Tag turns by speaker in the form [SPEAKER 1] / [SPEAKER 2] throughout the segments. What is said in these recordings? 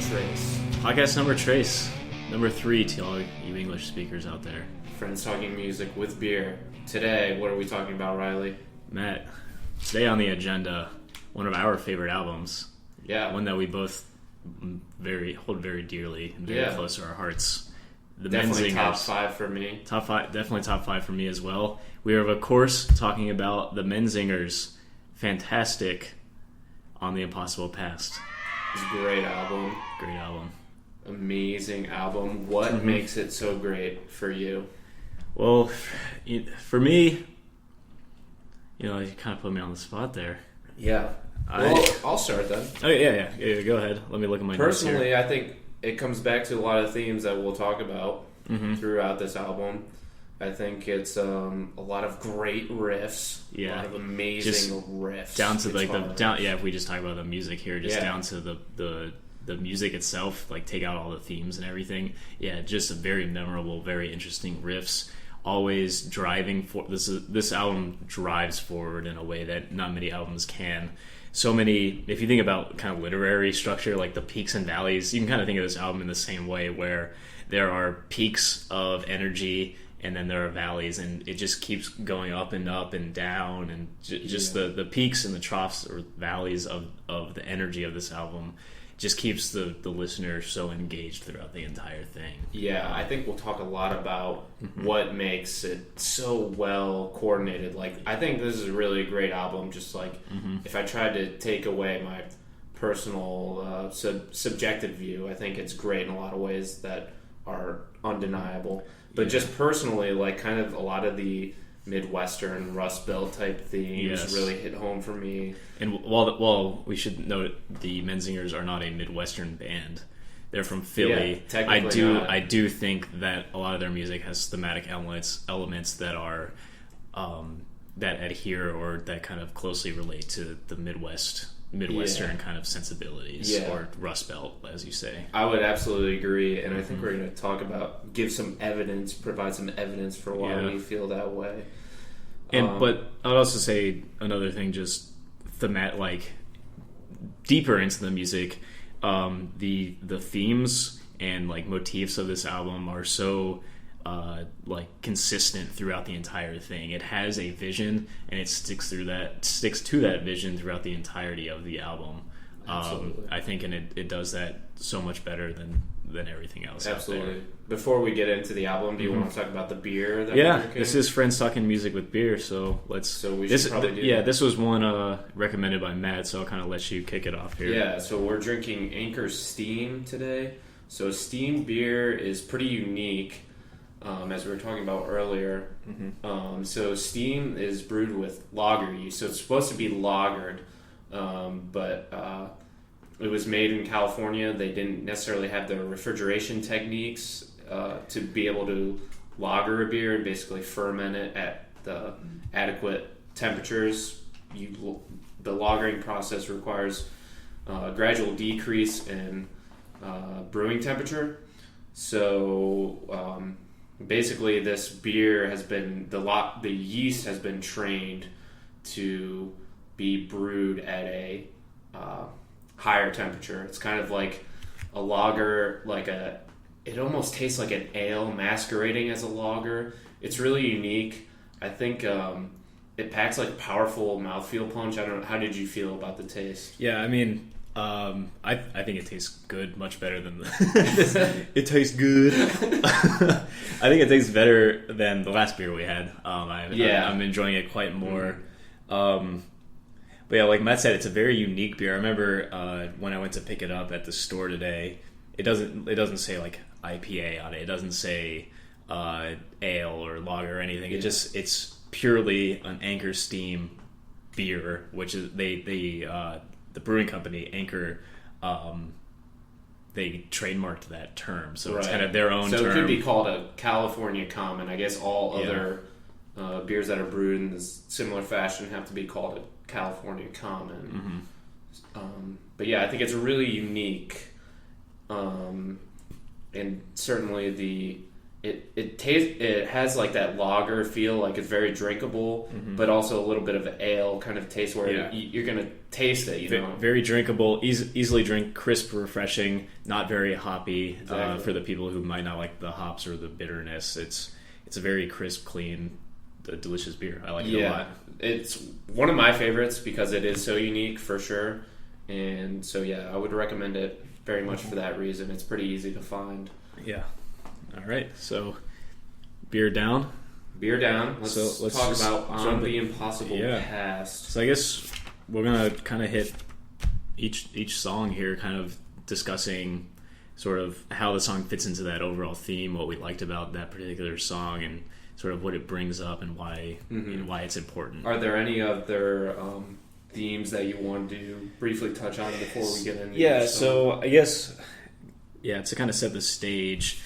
[SPEAKER 1] Trace.
[SPEAKER 2] Podcast number Trace. Number 3 to all you English speakers out there.
[SPEAKER 1] Friends talking music with beer. Today, what are we talking about, Riley?
[SPEAKER 2] Matt, today on the agenda, one of our favorite albums.
[SPEAKER 1] Yeah.
[SPEAKER 2] One that we both hold very dearly and very close to our hearts. The
[SPEAKER 1] definitely
[SPEAKER 2] Menzingers.
[SPEAKER 1] top 5 for me.
[SPEAKER 2] Top 5, definitely top 5 for me as well. We are, of course, talking about the Menzingers' fantastic On the Impossible Past.
[SPEAKER 1] It's a great album.
[SPEAKER 2] Great album.
[SPEAKER 1] Amazing album. What makes it so great for you?
[SPEAKER 2] Well, for me, you kind of put me on the spot there.
[SPEAKER 1] Yeah. I'll start then.
[SPEAKER 2] Oh, yeah. Go ahead. Let me look at my notes here.
[SPEAKER 1] Personally, I think it comes back to a lot of themes that we'll talk about throughout this album. I think it's a lot of great riffs.
[SPEAKER 2] Yeah.
[SPEAKER 1] A lot of amazing riffs.
[SPEAKER 2] Down to if we just talk about the music here, down to the music itself, like take out all the themes and everything. Yeah, just a very memorable, very interesting riffs. Always driving for this album drives forward in a way that not many albums can. So many, if you think about kind of literary structure, like the peaks and valleys, you can kind of think of this album in the same way, where there are peaks of energy and then there are valleys, and it just keeps going up and down, and just the peaks and the troughs or valleys of the energy of this album just keeps the listener so engaged throughout the entire thing.
[SPEAKER 1] Yeah, I think we'll talk a lot about what makes it so well coordinated. Like, I think this is a really great album. Just like, if I tried to take away my personal subjective view, I think it's great in a lot of ways that are undeniable. But just personally, like, kind of a lot of the Midwestern Rust Belt type themes really hit home for me.
[SPEAKER 2] And while we should note, the Menzingers are not a Midwestern band. They're from Philly.
[SPEAKER 1] Yeah,
[SPEAKER 2] I do think that a lot of their music has thematic elements that are that adhere or that kind of closely relate to the Midwestern kind of sensibilities, or Rust Belt, as you say.
[SPEAKER 1] I would absolutely agree, and I think we're going to provide some evidence for why we feel that way.
[SPEAKER 2] But I'd also say another thing, just like deeper into the music, the themes and like motifs of this album are so like consistent throughout the entire thing. It has a vision, and it sticks to that vision throughout the entirety of the album. I think, and it does that so much better than everything else.
[SPEAKER 1] Absolutely.
[SPEAKER 2] Out there.
[SPEAKER 1] Before we get into the album, do you want to talk about the beer that we're drinking?
[SPEAKER 2] This is Friends Talking Music with Beer, so
[SPEAKER 1] we should probably do that.
[SPEAKER 2] This was one recommended by Matt, so I'll kind of let you kick it off here.
[SPEAKER 1] Yeah, so we're drinking Anchor Steam today. So Steam beer is pretty unique, as we were talking about earlier. So Steam is brewed with lager yeast, so it's supposed to be lagered, but it was made in California. They didn't necessarily have the refrigeration techniques to be able to lager a beer and basically ferment it at the adequate temperatures. The lagering process requires a gradual decrease in brewing temperature. So basically, this beer has been the yeast has been trained to be brewed at a higher temperature. It's kind of like a lager, it almost tastes like an ale masquerading as a lager. It's really unique. I think it packs like powerful mouthfeel punch. I don't know, how did you feel about the taste?
[SPEAKER 2] Yeah, I mean, I think it tastes good, much better than it tastes good. I think it tastes better than the last beer we had. I'm enjoying it quite more. But yeah, like Matt said, it's a very unique beer. I remember when I went to pick it up at the store today, it doesn't say like IPA on it. It doesn't say ale or lager or anything. It's purely an Anchor Steam beer, which is the brewing company Anchor. They trademarked that term, so it's kind of their own term.
[SPEAKER 1] So it could be called a California Common. I guess all other beers that are brewed in this similar fashion have to be called a California Common. But yeah, I think it's really unique, and certainly the it has like that lager feel, like it's very drinkable, but also a little bit of ale kind of taste where you're gonna taste it.
[SPEAKER 2] Very drinkable, easily drink, crisp, refreshing, not very hoppy.
[SPEAKER 1] Exactly.
[SPEAKER 2] For the people who might not like the hops or the bitterness, it's a very crisp, clean, delicious beer. I like it a lot.
[SPEAKER 1] It's one of my favorites because it is so unique for sure, and so I would recommend it very much for that reason. It's pretty easy to find.
[SPEAKER 2] Yeah. All right, so beer down.
[SPEAKER 1] Let's talk about On the Impossible Past.
[SPEAKER 2] So I guess we're gonna kind of hit each song here, kind of discussing sort of how the song fits into that overall theme, what we liked about that particular song, and sort of what it brings up and why why it's important.
[SPEAKER 1] Are there any other themes that you want to briefly touch on before we get into
[SPEAKER 2] so I guess to kind of set the stage.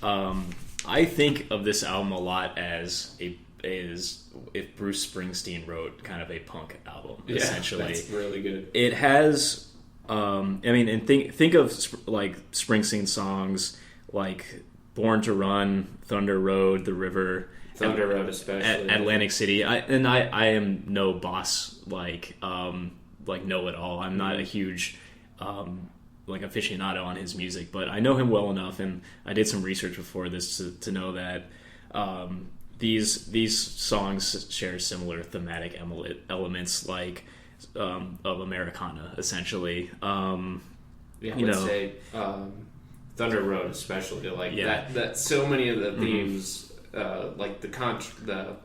[SPEAKER 2] I think of this album a lot as if Bruce Springsteen wrote kind of a punk album, essentially.
[SPEAKER 1] That's really good.
[SPEAKER 2] It has, and think of like Springsteen songs like Born to Run, Thunder Road, The River,
[SPEAKER 1] Thunder Road especially,
[SPEAKER 2] Atlantic City. I am no boss like know-it-all. I'm not a huge like aficionado on his music, but I know him well enough, and I did some research before this to know that these songs share similar thematic elements, like of Americana, essentially.
[SPEAKER 1] I would say Thunder Road, especially, like that. So many of the themes, like the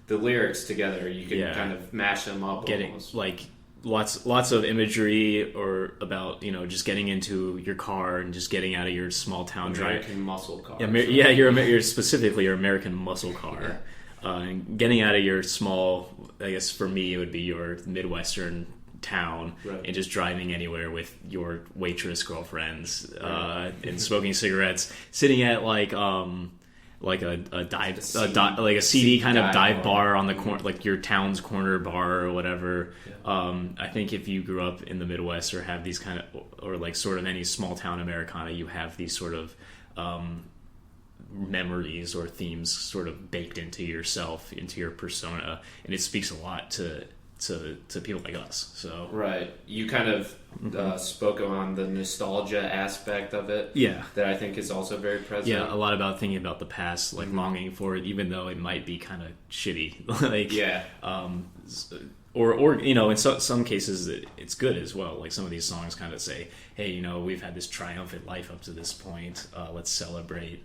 [SPEAKER 1] lyrics together, you can kind of mash them up. Almost.
[SPEAKER 2] Like lots of imagery or about just getting into your car and just getting out of your small town
[SPEAKER 1] American muscle car.
[SPEAKER 2] You're specifically your American muscle car, and getting out of your small. I guess for me it would be your Midwestern town, and just driving anywhere with your waitress girlfriends, and smoking cigarettes, sitting at like a seedy kind of dive bar on the corner, like your town's corner bar or whatever. I think if you grew up in the Midwest or have these kind of, or like sort of any small town Americana, you have these sort of memories or themes sort of baked into yourself, into your persona, and it speaks a lot to people like us. So
[SPEAKER 1] you kind of spoke on the nostalgia aspect of it, that I think is also very present.
[SPEAKER 2] A lot about thinking about the past, like longing for it, even though it might be kind of shitty. Like or in some cases it's good as well. Like some of these songs kind of say, hey, we've had this triumphant life up to this point, let's celebrate.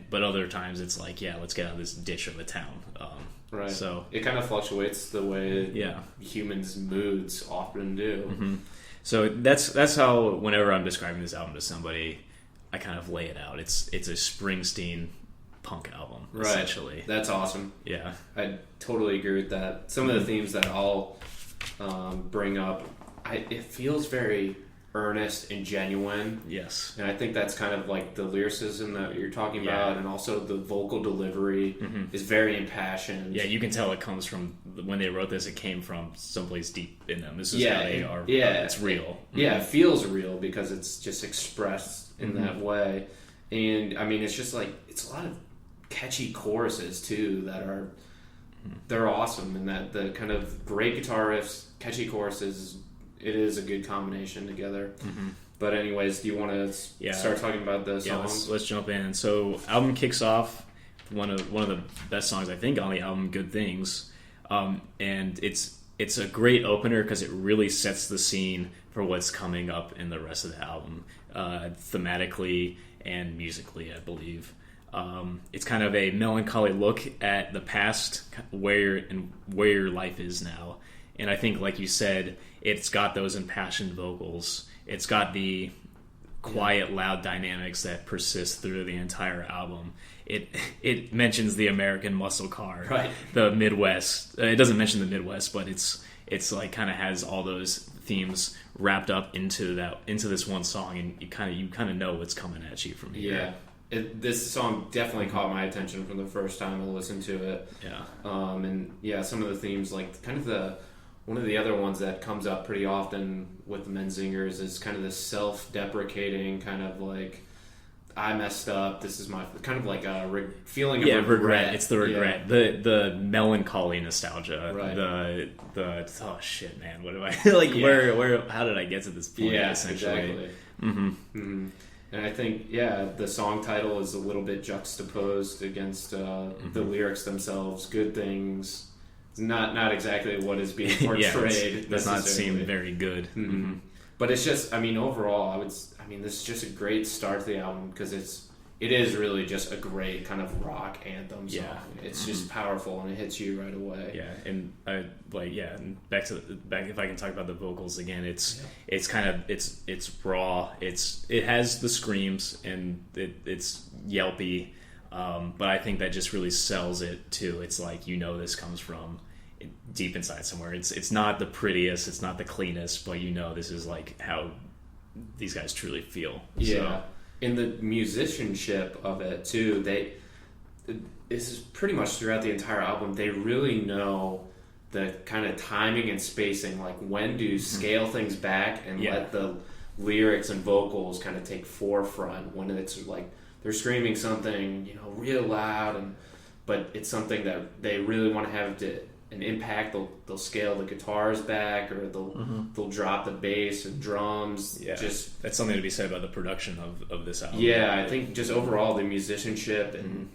[SPEAKER 2] But other times it's like, let's get out of this ditch of a town. So
[SPEAKER 1] it kind of fluctuates the way humans' moods often do.
[SPEAKER 2] So that's how whenever I'm describing this album to somebody, I kind of lay it out. It's a Springsteen punk album, essentially.
[SPEAKER 1] That's awesome.
[SPEAKER 2] Yeah,
[SPEAKER 1] I totally agree with that. Some of the themes that I'll bring up, it feels very earnest and genuine.
[SPEAKER 2] Yes.
[SPEAKER 1] And I think that's kind of like the lyricism that you're talking about, and also the vocal delivery is very impassioned.
[SPEAKER 2] Yeah, you can tell it comes from, when they wrote this, it came from someplace deep in them. This is how they are. It's real.
[SPEAKER 1] Yeah, it feels real because it's just expressed in that way. And I mean, it's just like, it's a lot of catchy choruses too that are, they're awesome, and that the kind of great guitar riffs, catchy choruses, it is a good combination together. But anyways, do you want to start talking about the songs?
[SPEAKER 2] Let's jump in. So album kicks off one of the best songs I think on the album, Good Things, and it's a great opener because it really sets the scene for what's coming up in the rest of the album, thematically and musically, I believe. It's kind of a melancholy look at the past, where your life is now. And I think, like you said, it's got those impassioned vocals. It's got the quiet, loud dynamics that persist through the entire album. It mentions the American muscle car, the Midwest. It doesn't mention the Midwest, but it's like kind of has all those themes wrapped up into this one song, and you kind of know what's coming at you from here.
[SPEAKER 1] This song definitely caught my attention from the first time I listened to it. Some of the themes, like kind of one of the other ones that comes up pretty often with the Menzingers is kind of this self-deprecating kind of like, I messed up. This is my kind of like a feeling of
[SPEAKER 2] regret. It's the regret, the melancholy nostalgia,
[SPEAKER 1] right.
[SPEAKER 2] the oh shit, man, what do I like? Where how did I get to this point?
[SPEAKER 1] Yeah,
[SPEAKER 2] essentially.
[SPEAKER 1] Exactly. And I think the song title is a little bit juxtaposed against the lyrics themselves. Good things. It's not exactly what is being portrayed.
[SPEAKER 2] Does not seem very good.
[SPEAKER 1] But it's just, I mean, overall, this is just a great start to the album because it is really just a great kind of rock anthem song. Yeah. It's just powerful and it hits you right away.
[SPEAKER 2] Yeah, and and back if I can talk about the vocals again, it's kind of it's raw. It has the screams and it's yelpy, but I think that just really sells it too. It's like this comes from deep inside somewhere. It's not the prettiest, it's not the cleanest, but this is like how these guys truly feel.
[SPEAKER 1] Yeah. So. In the musicianship of it too, this is pretty much throughout the entire album. They really know the kind of timing and spacing, like when to scale things back and let the lyrics and vocals kind of take forefront when it's like they're screaming something real loud, but it's something that they really want to have an impact. They'll scale the guitars back, or they'll drop the bass and drums.
[SPEAKER 2] Yeah, just that's something to be said about the production of this album.
[SPEAKER 1] Yeah, I think just overall the musicianship and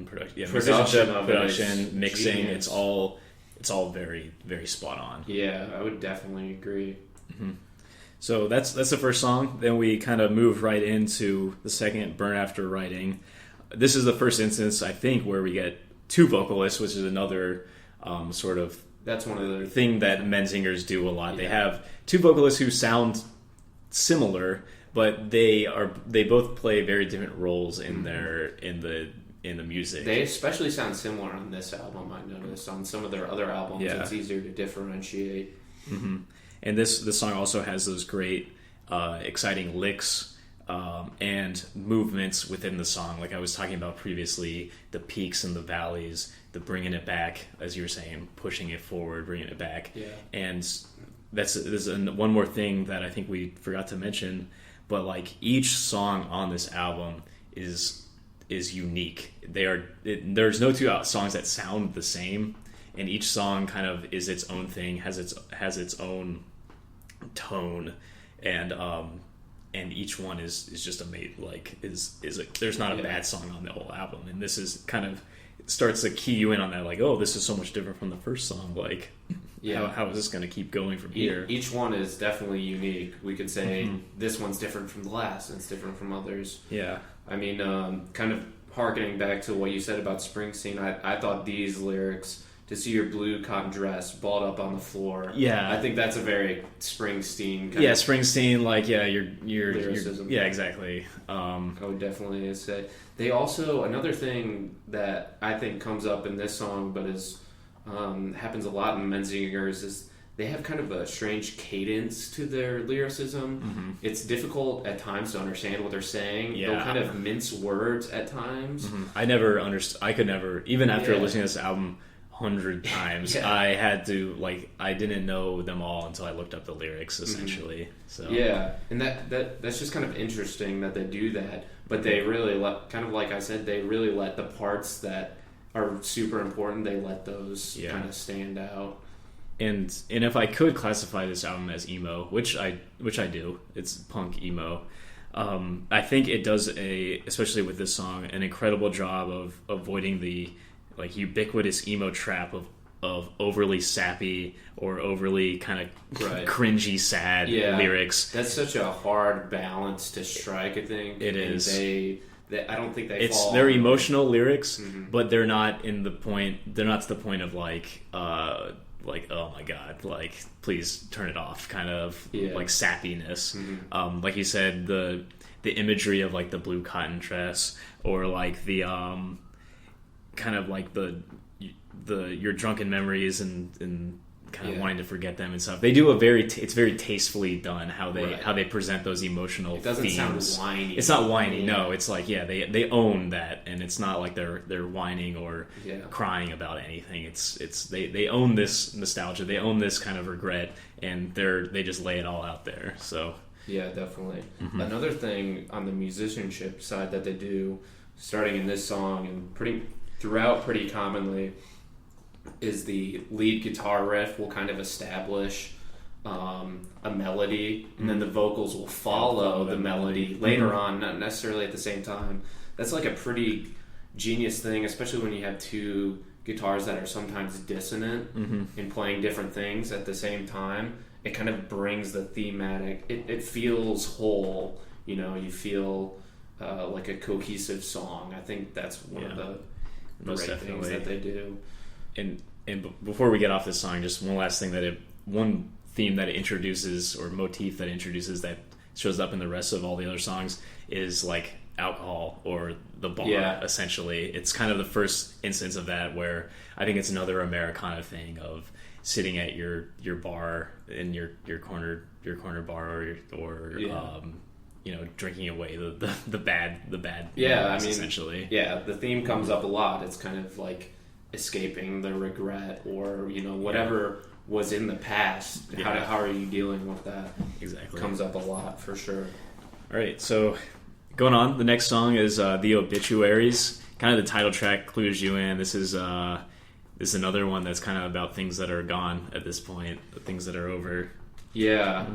[SPEAKER 2] production, mixing, genius. it's all very, very spot on.
[SPEAKER 1] Yeah, I would definitely agree.
[SPEAKER 2] So that's the first song. Then we kind of move right into the second, Burn After Writing. This is the first instance, I think, where we get two vocalists, which is another sort of
[SPEAKER 1] that's one of the
[SPEAKER 2] thing that Menzingers do a lot. They have two vocalists who sound similar, but they both play very different roles in the music.
[SPEAKER 1] They especially sound similar on this album. I noticed on some of their other albums, it's easier to differentiate.
[SPEAKER 2] And this song also has those great, exciting licks. And movements within the song, like I was talking about previously, the peaks and the valleys, the bringing it back, as you were saying, pushing it forward, bringing it back. Yeah. And there's one more thing that I think we forgot to mention, but like each song on this album is unique. There's no two songs that sound the same, and each song kind of is its own thing, has its own tone, and each one is just amazing. Like there's not a bad song on the whole album, and this is kind of starts to key you in on that. Like, oh, this is so much different from the first song. Like, how is this going to keep going from here?
[SPEAKER 1] Each one is definitely unique. We could say this one's different from the last, and it's different from others.
[SPEAKER 2] Yeah,
[SPEAKER 1] I mean, kind of harkening back to what you said about Springsteen, I thought these lyrics. To see your blue cotton dress balled up on the floor. Yeah, I think that's a very Springsteen.
[SPEAKER 2] Springsteen. Like, your lyricism. Yeah, exactly.
[SPEAKER 1] I would definitely say they also another thing that I think comes up in this song, but is happens a lot in Menzingers is they have kind of a strange cadence to their lyricism. It's difficult at times to understand what they're saying. Yeah. They'll kind of mince words at times.
[SPEAKER 2] I never understood. I could never, even after listening to this album 100 times, I had to, like, I didn't know them all until I looked up the lyrics, essentially. So
[SPEAKER 1] and that's just kind of interesting that they do that, but they really kind of like I said, they really let the parts that are super important, they let those kind of stand out.
[SPEAKER 2] And if I could classify this album as emo, which I do, it's punk emo. I think it does especially with this song, an incredible job of avoiding the like ubiquitous emo trap of overly sappy or overly kind of cringy sad lyrics.
[SPEAKER 1] That's such a hard balance to strike, I think.
[SPEAKER 2] It is.
[SPEAKER 1] I don't think they fall.
[SPEAKER 2] They're emotional lyrics, but they're not to the point of like oh my god, like please turn it off kind of like sappiness. Like you said, the imagery of like the blue cotton dress, or like the kind of like the your drunken memories and kind of wanting to forget them and stuff. They do it's very tastefully done how they present those emotional themes.
[SPEAKER 1] It doesn't sound whiny.
[SPEAKER 2] It's not whiny. No, it's like they own that, and it's not like they're whining or crying about anything. It's they own this nostalgia. They own this kind of regret, and they just lay it all out there. So
[SPEAKER 1] Yeah, definitely.
[SPEAKER 2] Mm-hmm.
[SPEAKER 1] Another thing on the musicianship side that they do, starting in this song and pretty commonly, is the lead guitar riff will kind of establish a melody, and then the vocals will follow the melody later on, not necessarily at the same time. That's like a pretty genius thing, especially when you have two guitars that are sometimes dissonant and playing different things at the same time. It kind of brings the thematic, it feels whole, you feel like a cohesive song. I think that's one of the great things that they do.
[SPEAKER 2] And before we get off this song, just one last thing one theme that it introduces, or motif that it introduces, that shows up in the rest of all the other songs, is like alcohol or the bar. Essentially, it's kind of the first instance of that, where I think it's another Americana thing of sitting at your bar in your corner bar, or drinking away the bad memories, essentially.
[SPEAKER 1] The theme comes up a lot. It's kind of like escaping the regret, or whatever was in the past. How are you dealing with that? Exactly, comes up a lot for sure.
[SPEAKER 2] All right, so going on, the next song is The Obituaries. Kind of the title track clues you in. This is another one that's kind of about things that are gone at this point, the things that are over.
[SPEAKER 1] Yeah.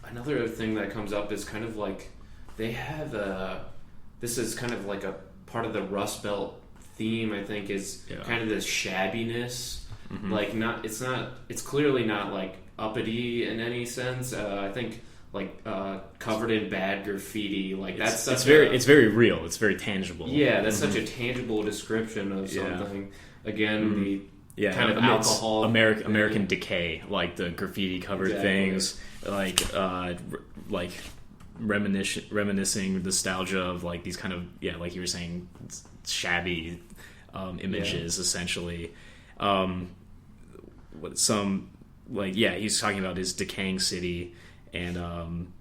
[SPEAKER 1] Another thing that comes up is kind of like they have this is kind of like a part of the Rust Belt theme, I think, is kind of this shabbiness. Like it's clearly not like uppity in any sense. I think like covered in bad graffiti, like it's
[SPEAKER 2] very real. It's very tangible.
[SPEAKER 1] Yeah, that's such a tangible description of something. Again, the kind of alcohol,
[SPEAKER 2] American decay, like the graffiti covered things, like reminiscing nostalgia of like these kind of like you were saying, shabby images, essentially. He's talking about his decaying city and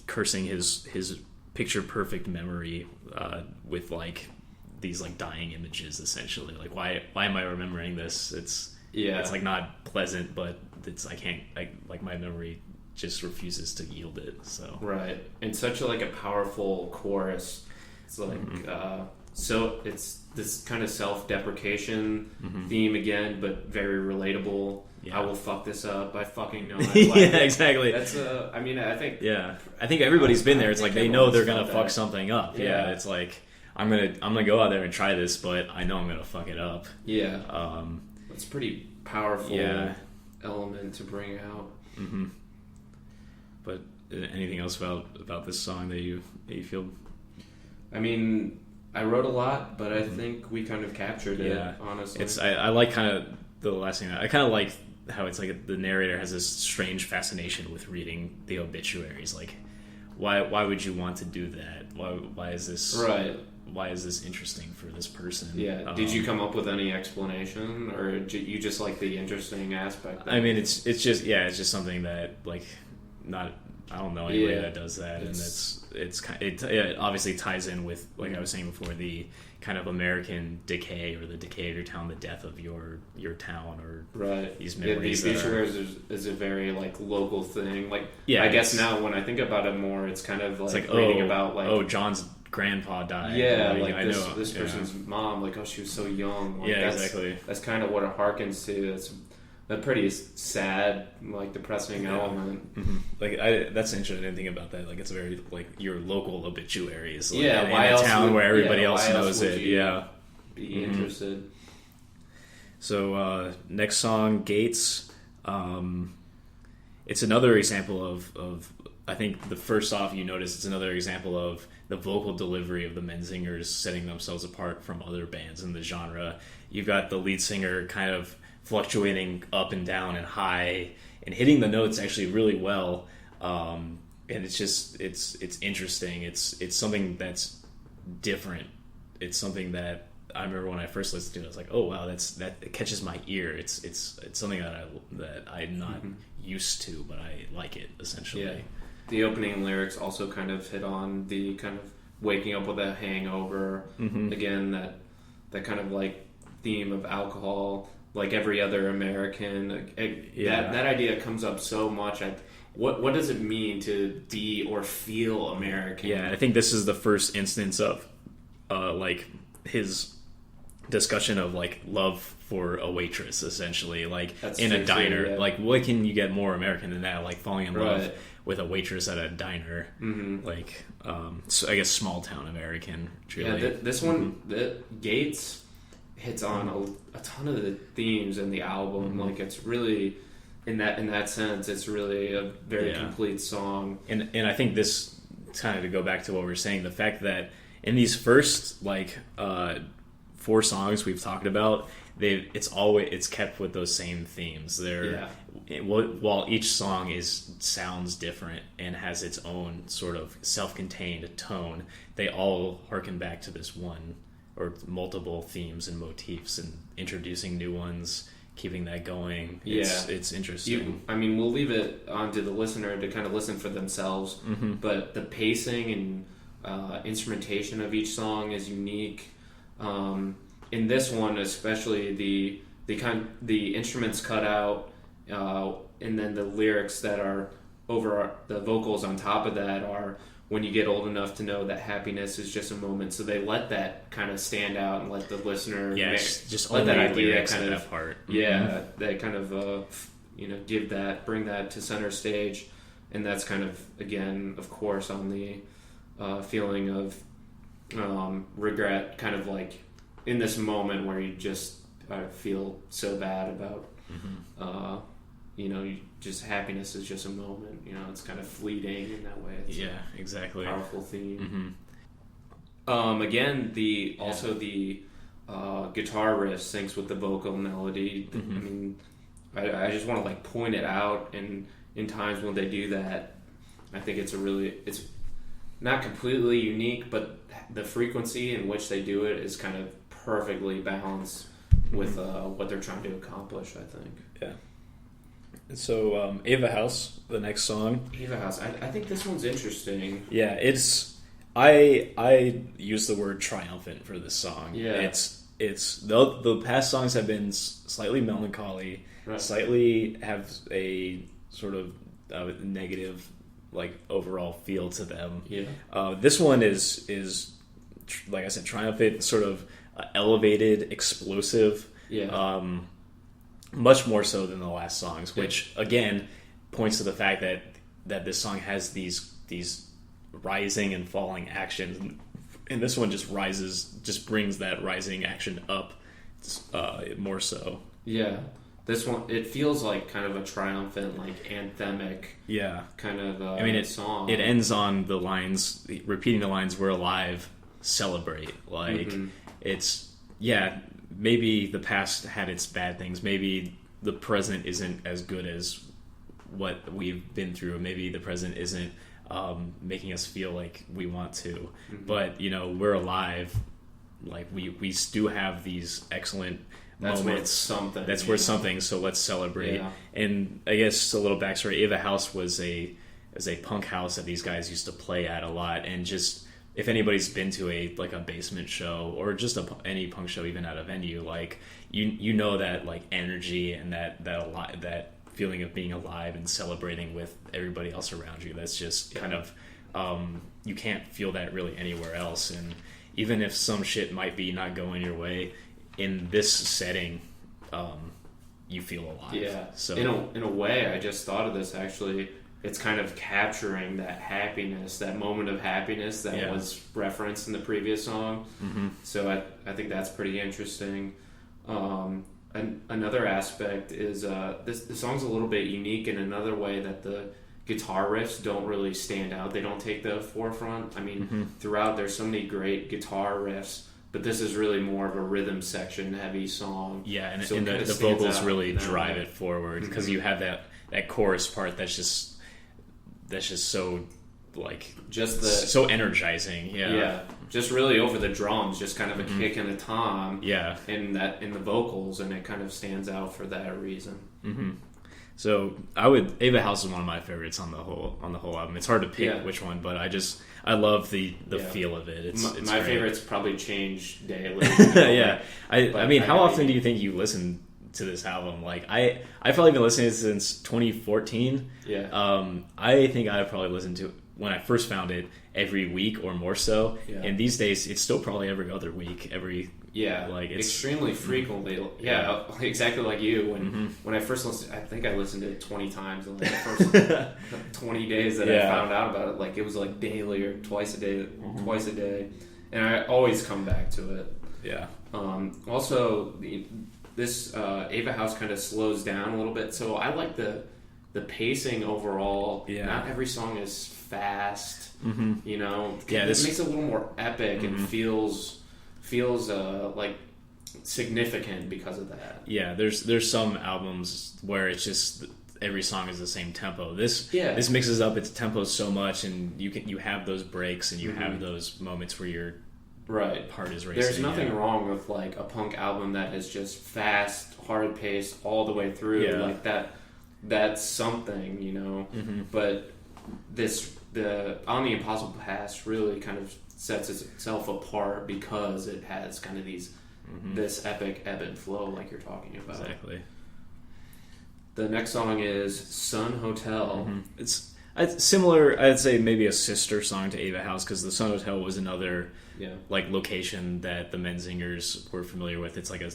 [SPEAKER 2] cursing his picture perfect memory with like these like dying images, essentially. Like why am I remembering this? It's like not pleasant, but my memory just refuses to yield it. So
[SPEAKER 1] right, and such a powerful chorus. It's like so it's this kind of self-deprecation theme again, but very relatable. I will fuck this up. I fucking know.
[SPEAKER 2] Exactly.
[SPEAKER 1] That's I think.
[SPEAKER 2] Yeah, I think everybody's been there. It's like they know they're gonna fuck something up. Yeah, it's like I'm gonna go out there and try this, but I know I'm gonna fuck it up.
[SPEAKER 1] Yeah. It's a pretty powerful element to bring out.
[SPEAKER 2] But anything else about this song that you feel?
[SPEAKER 1] I mean, I wrote a lot, but I think we kind of captured it. Honestly,
[SPEAKER 2] I like kind of the last thing. I kind of like how it's like the narrator has this strange fascination with reading the obituaries. Like, why would you want to do that? Why is this
[SPEAKER 1] right?
[SPEAKER 2] Why is this interesting for this person?
[SPEAKER 1] Yeah. Did you come up with any explanation, or you just like the interesting aspect?
[SPEAKER 2] I mean, it's just something that like not. I don't know anybody that does that, and it obviously ties in with, like I was saying before, the kind of American decay, or the decay of your town, the death of your town, or these memories.
[SPEAKER 1] The obituaries is a very like local thing. Like I guess now when I think about it more, it's kind of like reading about like
[SPEAKER 2] John's grandpa died.
[SPEAKER 1] Yeah, like this person's mom, like she was so young. Like,
[SPEAKER 2] exactly.
[SPEAKER 1] That's kind of what it harkens to. It's a pretty sad, like depressing element.
[SPEAKER 2] Like that's interesting. I didn't think about that. Like it's very like your local obituaries. Like,
[SPEAKER 1] why
[SPEAKER 2] in
[SPEAKER 1] else
[SPEAKER 2] a town where everybody
[SPEAKER 1] else
[SPEAKER 2] knows it.
[SPEAKER 1] Be interested.
[SPEAKER 2] So next song, Gates. It's another example of I think the first off you notice it's another example of the vocal delivery of the Menzingers setting themselves apart from other bands in the genre. You've got the lead singer kind of fluctuating up and down and high and hitting the notes actually really well, and it's just it's interesting. It's something that's different. It's something that I remember when I first listened to it, I was like, oh wow, that catches my ear. It's something that I'm not used to, but I like it essentially.
[SPEAKER 1] Yeah. The opening lyrics also kind of hit on the kind of waking up with a hangover. Again, that kind of like theme of alcohol. Like every other American, that idea comes up so much. what does it mean to be or feel American?
[SPEAKER 2] Yeah, I think this is the first instance of like his discussion of like love for a waitress, essentially, like
[SPEAKER 1] That's
[SPEAKER 2] in
[SPEAKER 1] true
[SPEAKER 2] a diner.
[SPEAKER 1] too, yeah.
[SPEAKER 2] Like, what can you get more American than that? Like falling in love
[SPEAKER 1] Right.
[SPEAKER 2] with a waitress at a diner. Like, so I guess small town American. Truly.
[SPEAKER 1] Yeah, this one, the Gates hits on a ton of the themes in the album. Like, it's really in that sense, it's really a very complete song.
[SPEAKER 2] And I think this, kind of to go back to what we were saying, the fact that in these first like 4 songs we've talked about, it's kept with those same themes. While each song sounds different and has its own sort of self-contained tone, they all harken back to this one or multiple themes and motifs, and introducing new ones, keeping that going. It's interesting.
[SPEAKER 1] We'll leave it on to the listener to kind of listen for themselves, but the pacing and instrumentation of each song is unique. In this one, especially, the instruments cut out, and then the lyrics that are over the vocals on top of that are, when you get old enough to know that happiness is just a moment. So they let that kind of stand out and let the listener
[SPEAKER 2] just
[SPEAKER 1] let
[SPEAKER 2] only
[SPEAKER 1] that idea
[SPEAKER 2] kind of that part.
[SPEAKER 1] That kind of bring that to center stage, and that's kind of, again, of course, on the feeling of regret, kind of like in this moment where you just feel so bad about just happiness is just a moment. It's kind of fleeting in that way. It's
[SPEAKER 2] exactly.
[SPEAKER 1] Powerful theme. Again, the guitar riff syncs with the vocal melody. I just want to like point it out, and in times when they do that, I think it's not completely unique, but the frequency in which they do it is kind of perfectly balanced with what they're trying to accomplish, I think.
[SPEAKER 2] Yeah. So, Ava House, the next song.
[SPEAKER 1] Ava House. I think this one's interesting.
[SPEAKER 2] Yeah, it's... I use the word triumphant for this song.
[SPEAKER 1] Yeah.
[SPEAKER 2] It's the past songs have been slightly melancholy,
[SPEAKER 1] right.
[SPEAKER 2] Slightly have a sort of negative, like, overall feel to them.
[SPEAKER 1] Yeah.
[SPEAKER 2] This one is like I said, triumphant, sort of elevated, explosive.
[SPEAKER 1] Yeah.
[SPEAKER 2] Much more so than the last songs, which again points to the fact that this song has these rising and falling actions, and this one just brings that rising action up more so.
[SPEAKER 1] Yeah. This one, it feels like kind of a triumphant, like anthemic, kind of song.
[SPEAKER 2] It ends on the lines, repeating the lines, "We're alive, celebrate." Like it's maybe the past had its bad things. Maybe the present isn't as good as what we've been through. Maybe the present isn't making us feel like we want to. But we're alive. Like we do have these excellent moments. That's worth something. So let's celebrate.
[SPEAKER 1] Yeah.
[SPEAKER 2] And I guess a little backstory: Ava House was a punk house that these guys used to play at a lot, and just. If anybody's been to a basement show or just any punk show, even at a venue, like you know that like energy and that feeling of being alive and celebrating with everybody else around you. That's just kind of you can't feel that really anywhere else. And even if some shit might be not going your way, in this setting, you feel alive.
[SPEAKER 1] Yeah.
[SPEAKER 2] So
[SPEAKER 1] in a way, I just thought of this actually. It's kind of capturing that happiness, that moment of happiness that was referenced in the previous song. So I think that's pretty interesting. Another aspect is the song's a little bit unique in another way, that the guitar riffs don't really stand out. They don't take the forefront. Throughout there's so many great guitar riffs, but this is really more of a rhythm section heavy song.
[SPEAKER 2] Yeah, and,
[SPEAKER 1] so
[SPEAKER 2] and the vocals really drive it forward, because you have that chorus part that's just so like so energizing.
[SPEAKER 1] Just really over the drums, just kind of a kick and a tom in the vocals, and it kind of stands out for that reason.
[SPEAKER 2] So Ava House is one of my favorites on the whole album. It's hard to pick which one, but I love the feel of it. It's
[SPEAKER 1] my
[SPEAKER 2] great.
[SPEAKER 1] favorites probably change daily.
[SPEAKER 2] How often do you think you listen to this album. Like I've probably been listening to it since 2014.
[SPEAKER 1] Yeah.
[SPEAKER 2] I think I've probably listened to it when I first found it every week or more so. Yeah. And these days it's still probably every other week.
[SPEAKER 1] Like it's extremely frequently. Yeah, exactly like you. When I first listened, I think I listened to it 20 times in like the first 20 days that I found out about it. Like it was like daily or twice a day, and I always come back to it.
[SPEAKER 2] Yeah.
[SPEAKER 1] Also, this Ava House kind of slows down a little bit, so I like the pacing overall.
[SPEAKER 2] Yeah.
[SPEAKER 1] Not every song is fast. You know.
[SPEAKER 2] Yeah.
[SPEAKER 1] This makes it a little more epic and feels like significant because of that.
[SPEAKER 2] Yeah, there's some albums where it's just every song is the same tempo. This mixes up its tempo so much, and you have those breaks and you have those moments where your heart is racing.
[SPEAKER 1] There's nothing wrong with like a punk album that is just fast, hard paced all the way through.
[SPEAKER 2] Yeah.
[SPEAKER 1] Like that's something, you know. But the On the Impossible Past really kind of sets itself apart because it has kind of this epic ebb and flow like you're talking about.
[SPEAKER 2] Exactly.
[SPEAKER 1] The next song is Sun Hotel.
[SPEAKER 2] It's similar, I'd say maybe a sister song to Ava House, because the Sun Hotel was another like location that the Menzingers were familiar with. It's like a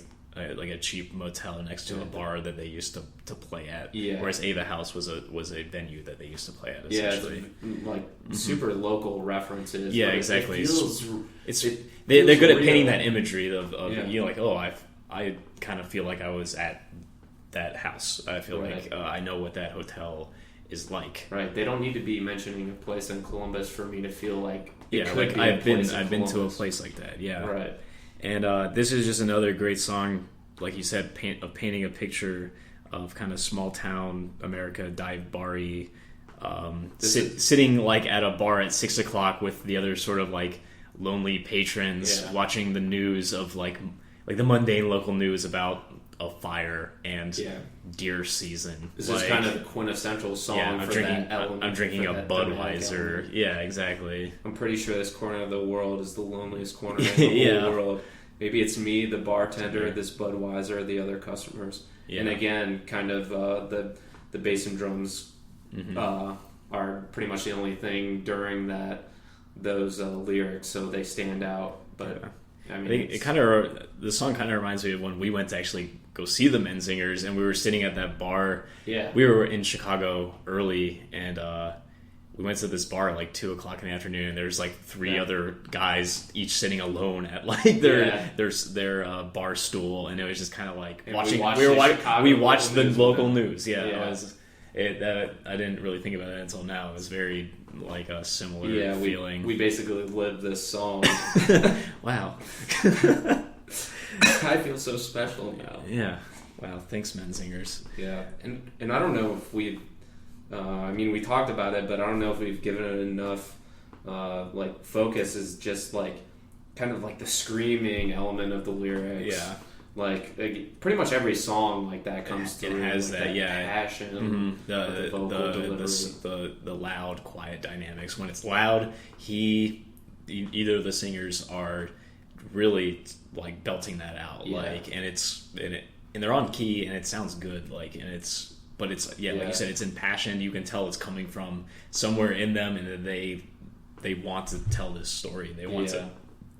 [SPEAKER 2] cheap motel next to a bar that they used to play at. Yeah. Whereas Ava House was a venue that they used to play at. Essentially.
[SPEAKER 1] Yeah, it's like super local references.
[SPEAKER 2] Yeah, exactly.
[SPEAKER 1] They're
[SPEAKER 2] good at painting that imagery of you know, like, oh, I kind of feel like I was at that house. I feel like I know what that hotel is like.
[SPEAKER 1] Right. They don't need to be mentioning a place in Columbus for me to feel like
[SPEAKER 2] I've been to a place like that. Yeah.
[SPEAKER 1] Right.
[SPEAKER 2] And this is just another great song, like you said, painting a picture of kind of small town America, dive bar-y, sitting like at a bar at 6 o'clock with the other sort of like lonely patrons, watching the news of like the mundane local news about a fire and deer season.
[SPEAKER 1] This is kind of the quintessential song that element.
[SPEAKER 2] I'm drinking a Budweiser. Yeah, exactly.
[SPEAKER 1] I'm pretty sure this corner of the world is the loneliest corner in the whole world. Maybe it's me, the bartender, this Budweiser, the other customers. Yeah. And again, kind of the bass and drums are pretty much the only thing during those lyrics, so they stand out. But I mean,
[SPEAKER 2] the song kind of reminds me of when we went to actually go see the Menzingers, and we were sitting at that bar. Yeah, we were in Chicago early, and we went to this bar at like 2 o'clock in the afternoon, and there's like three other guys each sitting alone at like their bar stool, and it was just kind of like watching. We watched the local news. Yeah. I didn't really think about it until now. It was very like a similar feeling.
[SPEAKER 1] We basically lived this song.
[SPEAKER 2] Wow.
[SPEAKER 1] I feel so special now.
[SPEAKER 2] Yeah. Wow. Thanks, Menzingers.
[SPEAKER 1] Yeah. And I don't know if we've we talked about it, but I don't know if we've given it enough focus. Is just like kind of like the screaming element of the lyrics.
[SPEAKER 2] Yeah.
[SPEAKER 1] Like pretty much every song like that comes through.
[SPEAKER 2] It has that
[SPEAKER 1] passion.
[SPEAKER 2] The vocal delivery. The loud, quiet dynamics. When it's loud, either of the singers are really like belting that out. And they're on key, and it sounds good. Like like you said, it's impassioned. You can tell it's coming from somewhere in them, and they want to tell this story. They want to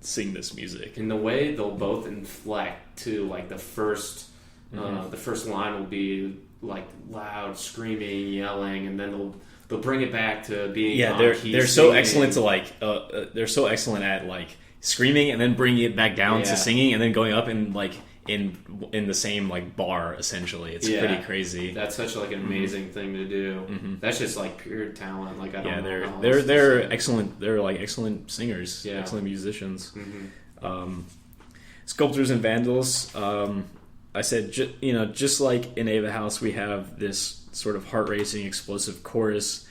[SPEAKER 2] sing this music.
[SPEAKER 1] In the way they'll both inflect too, like the first line will be like loud screaming, yelling, and then they'll bring it back to being
[SPEAKER 2] they're so excellent to like they're so excellent at like screaming and then bringing it back down to singing and then going up and like in the same like bar essentially. It's pretty crazy.
[SPEAKER 1] That's such like an amazing thing to do. That's just like pure talent. Like I don't know.
[SPEAKER 2] They're excellent. They're like excellent singers, excellent musicians. Sculptors and Vandals. I said just like in Ava House, we have this sort of heart racing, explosive chorus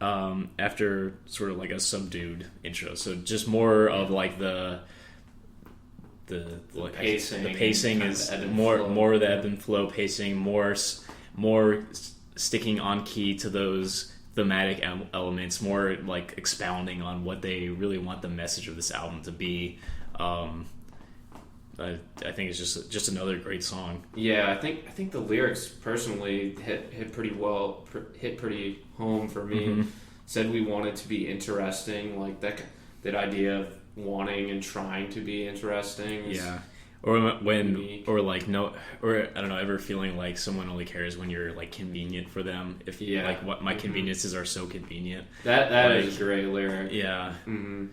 [SPEAKER 2] after sort of like a subdued intro. So just more of like the
[SPEAKER 1] pacing.
[SPEAKER 2] The pacing is more of the ebb and flow pacing, more sticking on key to those thematic elements, more like expounding on what they really want the message of this album to be. I think it's just another great song.
[SPEAKER 1] Yeah, I think the lyrics personally hit pretty well, hit pretty home for me.
[SPEAKER 2] Mm-hmm.
[SPEAKER 1] Said we wanted to be interesting, like that idea of wanting and trying to be interesting.
[SPEAKER 2] Yeah. Or when,
[SPEAKER 1] unique.
[SPEAKER 2] or like no, or I don't know, ever feeling like someone only cares when you're like convenient for them. If like what my conveniences are so convenient.
[SPEAKER 1] That like, is a great lyric.
[SPEAKER 2] Yeah.
[SPEAKER 1] Mm-hmm.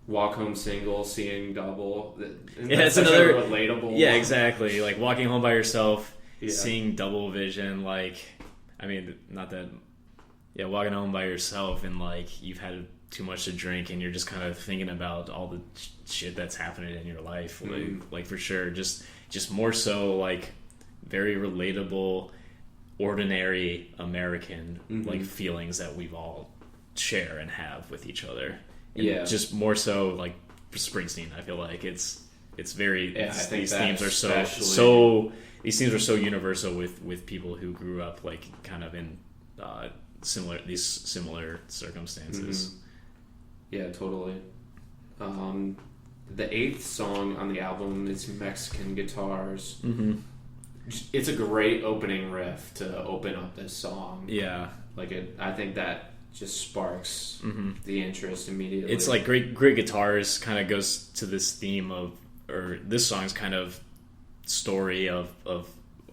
[SPEAKER 1] Walk home single, seeing double.
[SPEAKER 2] Yeah, it's another
[SPEAKER 1] relatable.
[SPEAKER 2] Yeah, exactly. Like walking home by yourself, seeing double vision. Like, I mean, not that. Yeah, walking home by yourself and like you've had too much to drink and you're just kind of thinking about all the shit that's happening in your life. Like for sure, just more so like very relatable, ordinary American like feelings that we've all share and have with each other. And just more so like Springsteen. I feel like it's very these themes are these themes are so universal with people who grew up like kind of in similar circumstances.
[SPEAKER 1] Yeah, totally. The 8th song on the album is Mexican Guitars. It's a great opening riff to open up this song.
[SPEAKER 2] Yeah,
[SPEAKER 1] like I think that just sparks the interest immediately.
[SPEAKER 2] It's like great guitars kind of goes to this theme of, or this song's kind of story of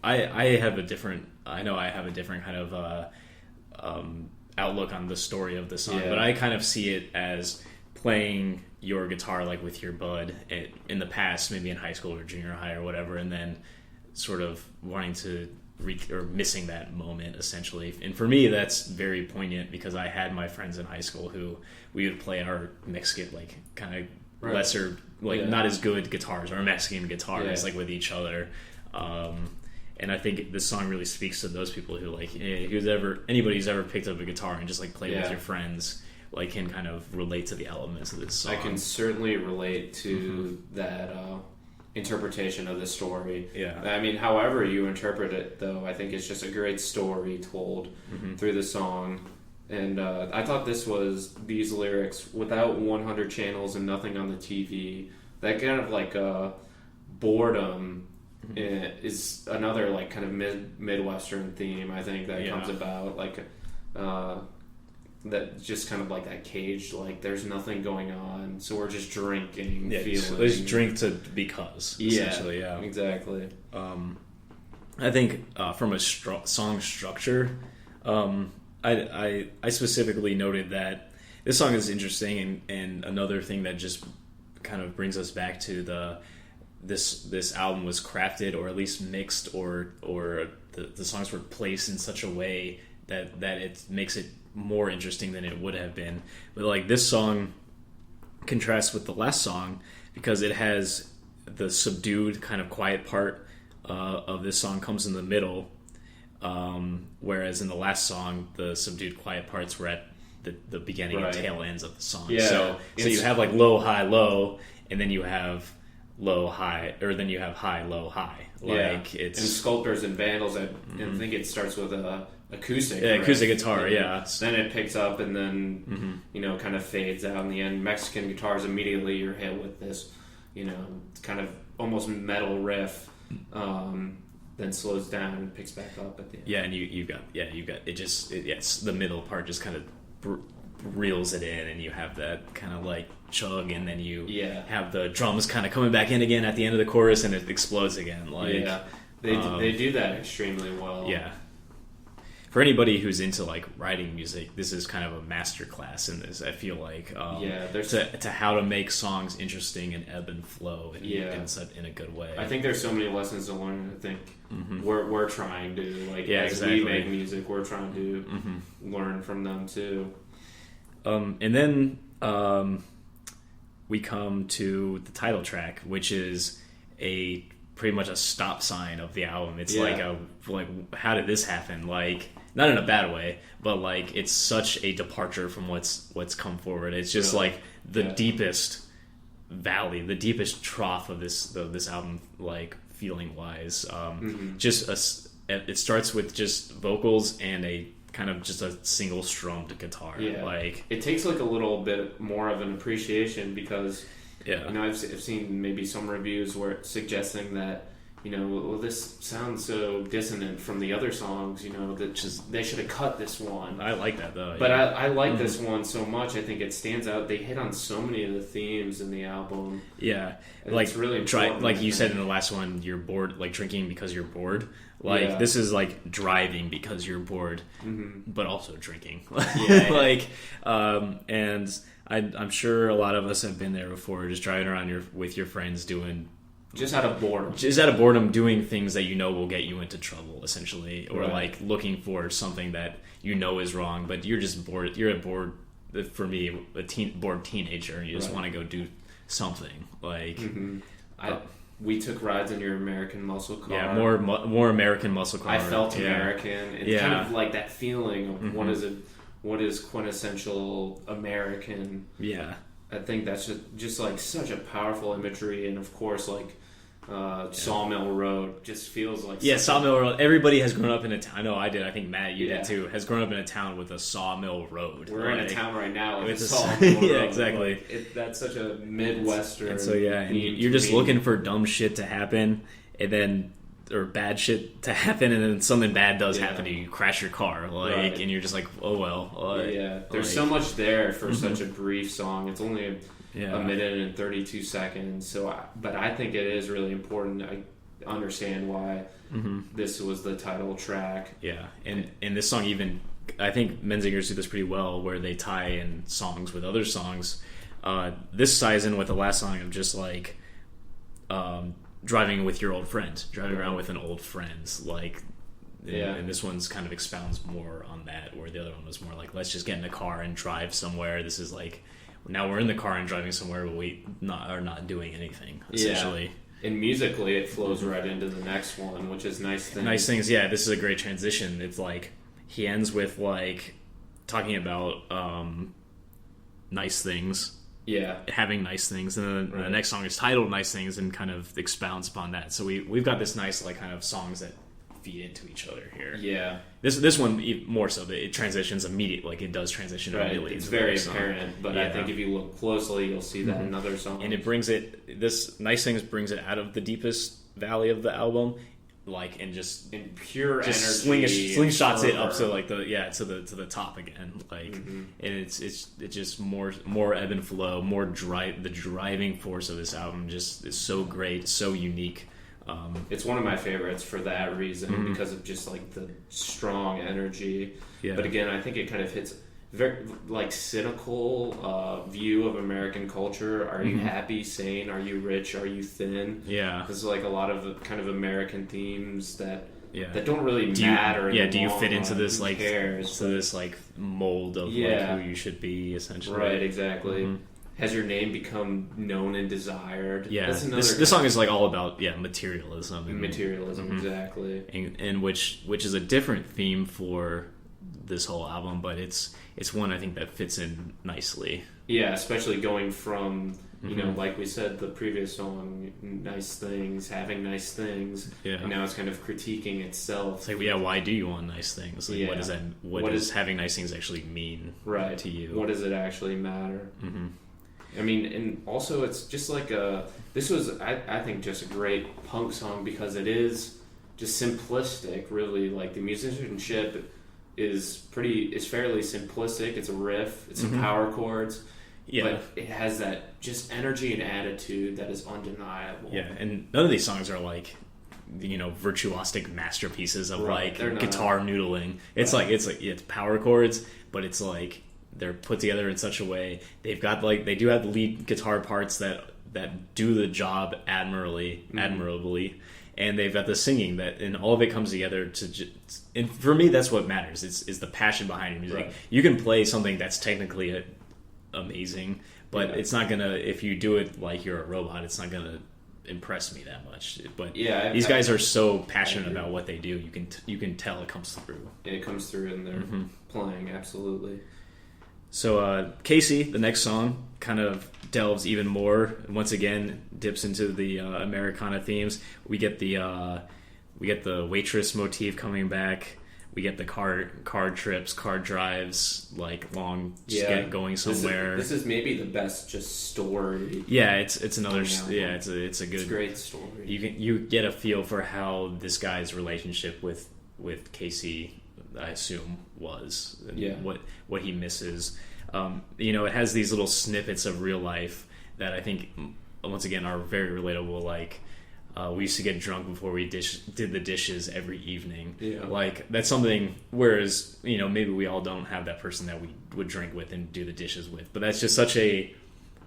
[SPEAKER 2] I have a different kind of outlook on the story of the song, but I kind of see it as playing your guitar like with your bud in the past, maybe in high school or junior high or whatever, and then sort of wanting to or missing that moment essentially. And for me that's very poignant because I had my friends in high school who we would play our Mexican like kind of lesser like not as good guitars or Mexican guitars like with each other, and I think this song really speaks to those people who like anybody who's ever picked up a guitar and just like played with your friends like can kind of relate to the elements of this song.
[SPEAKER 1] I can certainly relate to that interpretation of the story. Yeah, I mean, however you interpret it, though, I think it's just a great story told through the song. And I thought these lyrics, without 100 channels and nothing on the TV, that kind of like boredom is another like kind of Midwestern theme. I think that comes about like that just kind of like that caged, like there's nothing going on, so we're just drinking, feeling.
[SPEAKER 2] Let's drink because essentially,
[SPEAKER 1] exactly.
[SPEAKER 2] I think from a song structure, I specifically noted that this song is interesting, and another thing that just kind of brings us back to this album was crafted or at least mixed or the songs were placed in such a way that it makes it more interesting than it would have been. But like this song contrasts with the last song because it has the subdued kind of quiet part of this song comes in the middle, whereas in the last song the subdued quiet parts were at the beginning and tail ends of the song. So you have like low high low, and then you have low high, or then you have high low high. Like it's
[SPEAKER 1] and Sculptors and Vandals. I think it starts with a acoustic
[SPEAKER 2] guitar.
[SPEAKER 1] Then it picks up and then kind of fades out in the end. Mexican Guitars, immediately you're hit with this kind of almost metal riff, then slows down and picks back up at the end.
[SPEAKER 2] And you got it the middle part just kind of reels it in, and you have that kind of like chug, and then you have the drums kind of coming back in again at the end of the chorus, and it explodes again. Like
[SPEAKER 1] they do that extremely well.
[SPEAKER 2] For anybody who's into like writing music, this is kind of a master class in this. I feel like to how to make songs interesting and ebb and flow in a good way.
[SPEAKER 1] I think there's so many lessons to learn. I think we're trying to as we make music, we're trying to learn from them too.
[SPEAKER 2] And then we come to the title track, which is pretty much a stop sign of the album. It's like how did this happen? Like, not in a bad way, but like it's such a departure from what's come forward. It's just like the deepest valley, the deepest trough of this album, like feeling wise. It starts with just vocals and a kind of just a single strummed guitar. Like
[SPEAKER 1] it takes like a little bit more of an appreciation because
[SPEAKER 2] Yeah.
[SPEAKER 1] I've seen maybe some reviews where suggesting that, well, this sounds so dissonant from the other songs, that they should have cut this one.
[SPEAKER 2] I like that, though.
[SPEAKER 1] But yeah. I like this one so much. I think it stands out. They hit on so many of the themes in the album.
[SPEAKER 2] Yeah.
[SPEAKER 1] It's really important.
[SPEAKER 2] Like you said in the last one, you're bored, like drinking because you're bored. Like, this is like driving because you're bored, but also drinking. And I'm sure a lot of us have been there before, just driving around with your friends doing...
[SPEAKER 1] Just out of boredom.
[SPEAKER 2] Just out of boredom, doing things that will get you into trouble, essentially. Or, like, looking for something that is wrong, but you're just bored. You're bored, for me, bored teenager, and you just want to go do something. Like...
[SPEAKER 1] We took rides in your American muscle car.
[SPEAKER 2] Yeah, more American muscle car.
[SPEAKER 1] I felt American. It's kind of like that feeling of what is quintessential American.
[SPEAKER 2] Yeah.
[SPEAKER 1] I think that's just like such a powerful imagery, and of course, like Sawmill Road just feels like
[SPEAKER 2] Sawmill Road. Everybody has grown up in a town. I know I did. I think Matt, you did too. Has grown up in a town with a Sawmill Road.
[SPEAKER 1] We're in a town right now with a Sawmill Road.
[SPEAKER 2] Yeah, exactly.
[SPEAKER 1] That's such a Midwestern.
[SPEAKER 2] And so and you're just looking for dumb shit to happen, or bad shit to happen, and then something bad does happen to you. You crash your car, and you're just like, oh well.
[SPEAKER 1] There's so much there for such a brief song. It's only a minute and 32 seconds. But I think it is really important. I understand why this was the title track.
[SPEAKER 2] Yeah, and this song even, I think Menzingers do this pretty well, where they tie in songs with other songs. This ties in with the last song of just like driving with your old friend, driving around with an old friend, and this one's kind of expounds more on that, where the other one was more like, let's just get in the car and drive somewhere. This is like, now we're in the car and driving somewhere, but we are not doing anything, essentially.
[SPEAKER 1] Yeah. And musically, it flows right into the next one, which is Nice Things.
[SPEAKER 2] Nice Things, yeah, this is a great transition. It's like, he ends with like, talking about nice things.
[SPEAKER 1] Yeah, having
[SPEAKER 2] nice things, and then the next song is titled "Nice Things" and kind of expounds upon that. So we've got this nice like kind of songs that feed into each other here.
[SPEAKER 1] Yeah,
[SPEAKER 2] this one more so that it transitions immediately. Like it does transition immediately.
[SPEAKER 1] It's very apparent, but I think if you look closely, you'll see that in other songs.
[SPEAKER 2] And it brings it. This "Nice Things" brings it out of the deepest valley of the album. Like and just
[SPEAKER 1] in pure
[SPEAKER 2] just
[SPEAKER 1] energy,
[SPEAKER 2] slingshots it up to like to the top again. Like and it's just more ebb and flow, more drive. The driving force of this album just is so great, so unique.
[SPEAKER 1] It's one of my favorites for that reason because of just like the strong energy. Yeah. But again, I think it kind of hits very like cynical view of American culture. Are you happy, sane? Are you rich? Are you thin?
[SPEAKER 2] Yeah,
[SPEAKER 1] there's like a lot of kind of American themes that don't really matter.
[SPEAKER 2] Do you fit into this like mold of like who you should be, essentially?
[SPEAKER 1] Right, exactly. Has your name become known and desired?
[SPEAKER 2] Yeah, this song is like all about materialism.
[SPEAKER 1] Exactly.
[SPEAKER 2] And which is a different theme for this whole album, but it's one I think that fits in nicely.
[SPEAKER 1] Yeah, especially going from like we said, the previous song, nice things, having nice things. Yeah. And now it's kind of critiquing itself.
[SPEAKER 2] It's like, why do you want nice things? Like, what does that? What does having nice things actually mean? To you?
[SPEAKER 1] What does it actually matter? I mean, and also it's just like this was I think just a great punk song because it is just simplistic. Really, like the musicianship is fairly simplistic. It's a riff, it's some power chords, but it has that just energy and attitude that is undeniable.
[SPEAKER 2] Yeah, and none of these songs are like virtuosic masterpieces of like guitar noodling. It's it's power chords, but it's like they're put together in such a way. They do have the lead guitar parts that do the job admirably. And they've got the singing and all of it comes together and for me that's what matters is the passion behind your music. Right. You can play something that's technically amazing, but it's not gonna, if you do it like you're a robot, it's not gonna impress me that much. But these guys are so passionate about what they do. You can tell it comes through.
[SPEAKER 1] It comes through in their playing, absolutely.
[SPEAKER 2] So Casey, the next song, kind of delves even more. Once again, dips into the Americana themes. We get the waitress motif coming back, we get the car trips, car drives, like long, just
[SPEAKER 1] Yeah.
[SPEAKER 2] get going somewhere.
[SPEAKER 1] This is maybe the best just story.
[SPEAKER 2] Yeah, it's another
[SPEAKER 1] album.
[SPEAKER 2] yeah, it's a good,
[SPEAKER 1] It's a great story.
[SPEAKER 2] you get a feel for how this guy's relationship with Casey, I assume, was, and
[SPEAKER 1] Yeah.
[SPEAKER 2] what he misses. It has these little snippets of real life that I think once again are very relatable. Like we used to get drunk before we did the dishes every evening.
[SPEAKER 1] Yeah.
[SPEAKER 2] Like that's something. Whereas maybe we all don't have that person that we would drink with and do the dishes with. But that's just such a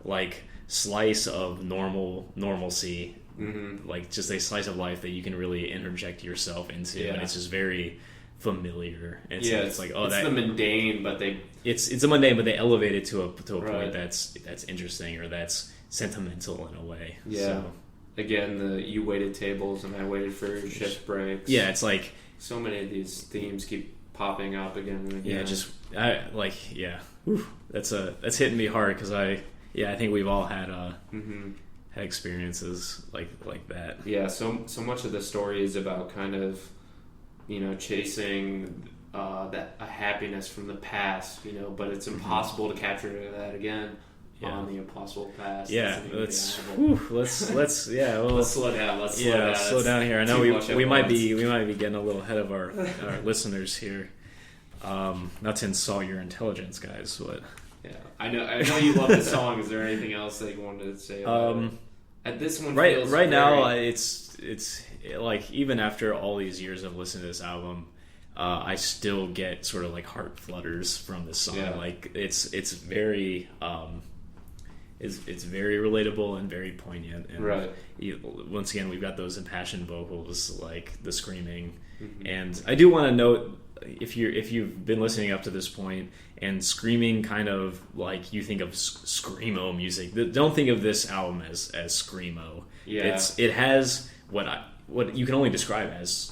[SPEAKER 2] like slice of normalcy.
[SPEAKER 1] Mm-hmm.
[SPEAKER 2] Like just a slice of life that you can really interject yourself into,
[SPEAKER 1] Yeah.
[SPEAKER 2] and it's just very familiar.
[SPEAKER 1] It's
[SPEAKER 2] like
[SPEAKER 1] it's the mundane, but
[SPEAKER 2] it's a mundane, but they elevate it to a
[SPEAKER 1] Right.
[SPEAKER 2] point that's interesting or that's sentimental in a way.
[SPEAKER 1] Yeah.
[SPEAKER 2] So,
[SPEAKER 1] again, you waited tables and I waited for shift breaks.
[SPEAKER 2] yeah, it's like
[SPEAKER 1] So many of these themes keep popping up again and again.
[SPEAKER 2] that's hitting me hard because I think we've all had
[SPEAKER 1] Mm-hmm.
[SPEAKER 2] had experiences like that.
[SPEAKER 1] Yeah, so much of the story is about kind of, chasing a happiness from the past, but it's impossible to capture that again on the impossible past.
[SPEAKER 2] Yeah,
[SPEAKER 1] let's
[SPEAKER 2] let's
[SPEAKER 1] slow down. Let's
[SPEAKER 2] slow down here. I know
[SPEAKER 1] too much at
[SPEAKER 2] we might
[SPEAKER 1] once.
[SPEAKER 2] be getting a little ahead of our listeners here. Not to insult your intelligence, guys, but
[SPEAKER 1] Yeah, I know you love the song. Is there anything else that you wanted to say about it? At this one, feels
[SPEAKER 2] right now,
[SPEAKER 1] very-
[SPEAKER 2] it's like even after all these years of listening to this album, I still get sort of like heart flutters from this song.
[SPEAKER 1] Yeah.
[SPEAKER 2] Like it's very it's very relatable and very poignant. And
[SPEAKER 1] Right.
[SPEAKER 2] Once again, we've got those impassioned vocals, like the screaming.
[SPEAKER 1] Mm-hmm.
[SPEAKER 2] And I do want to note, if you've been listening up to this point and screaming kind of like you think of screamo music, don't think of this album as screamo.
[SPEAKER 1] Yeah.
[SPEAKER 2] It has what you can only describe as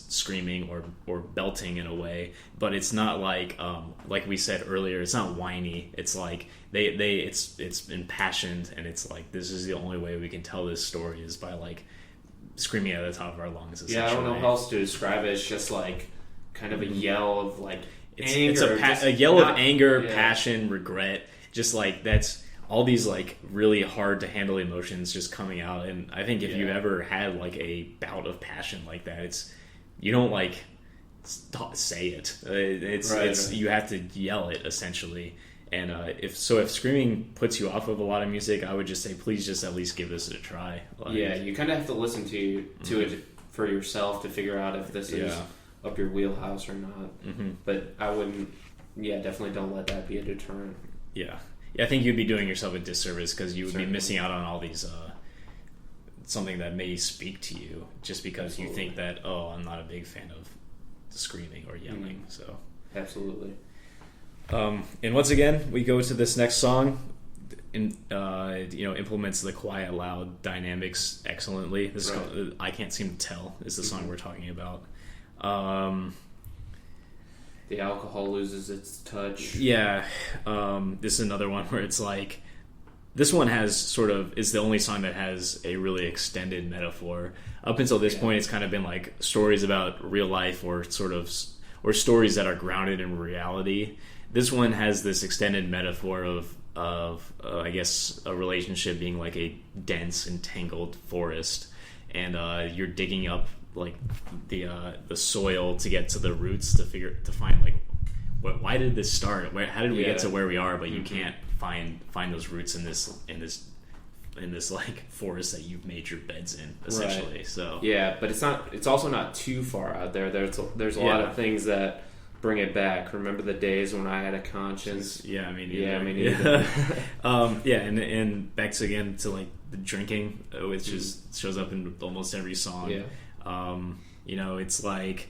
[SPEAKER 2] screaming or belting in a way, but it's not like we said earlier, it's not whiny. It's like it's impassioned, and it's like this is the only way we can tell this story is by like screaming at the top of our lungs.
[SPEAKER 1] Yeah, I don't know how else to describe it. It's just like kind of a yell of like anger.
[SPEAKER 2] It's a yell of anger, passion, regret. Just like that's all these like really hard to handle emotions just coming out. And I think if you've ever had like a bout of passion like that, you don't like say it. It's you have to yell it essentially. And if screaming puts you off of a lot of music, I would just say please just at least give this a try.
[SPEAKER 1] You kind of have to listen to it for yourself to figure out if this is up your wheelhouse or not.
[SPEAKER 2] Mm-hmm.
[SPEAKER 1] But I wouldn't. Yeah, definitely don't let that be a deterrent.
[SPEAKER 2] Yeah, I think you'd be doing yourself a disservice because you would be missing out on all these something that may speak to you just because you think that I'm not a big fan of screaming or yelling.
[SPEAKER 1] Mm-hmm.
[SPEAKER 2] So
[SPEAKER 1] absolutely.
[SPEAKER 2] And once again, we go to this next song. Implements the quiet, loud dynamics excellently. This is I Can't Seem to Tell is the song we're talking about.
[SPEAKER 1] The alcohol loses its touch.
[SPEAKER 2] Yeah, this is another one where it's like this one is the only song that has a really extended metaphor. Up until this point, it's kind of been like stories about real life or stories that are grounded in reality. This one has this extended metaphor of I guess a relationship being like a dense, entangled forest, and you're digging up like the soil to get to the roots to find like why did this start? How did we get to where we are? But you can't find those roots in this like forest that you've made your beds in essentially. Right. So
[SPEAKER 1] but it's also not too far out there. There's a lot of things that bring it back. Remember the days when I had a conscience?
[SPEAKER 2] Yeah, I mean, and back to like the drinking, which shows up in almost every song. Yeah. It's like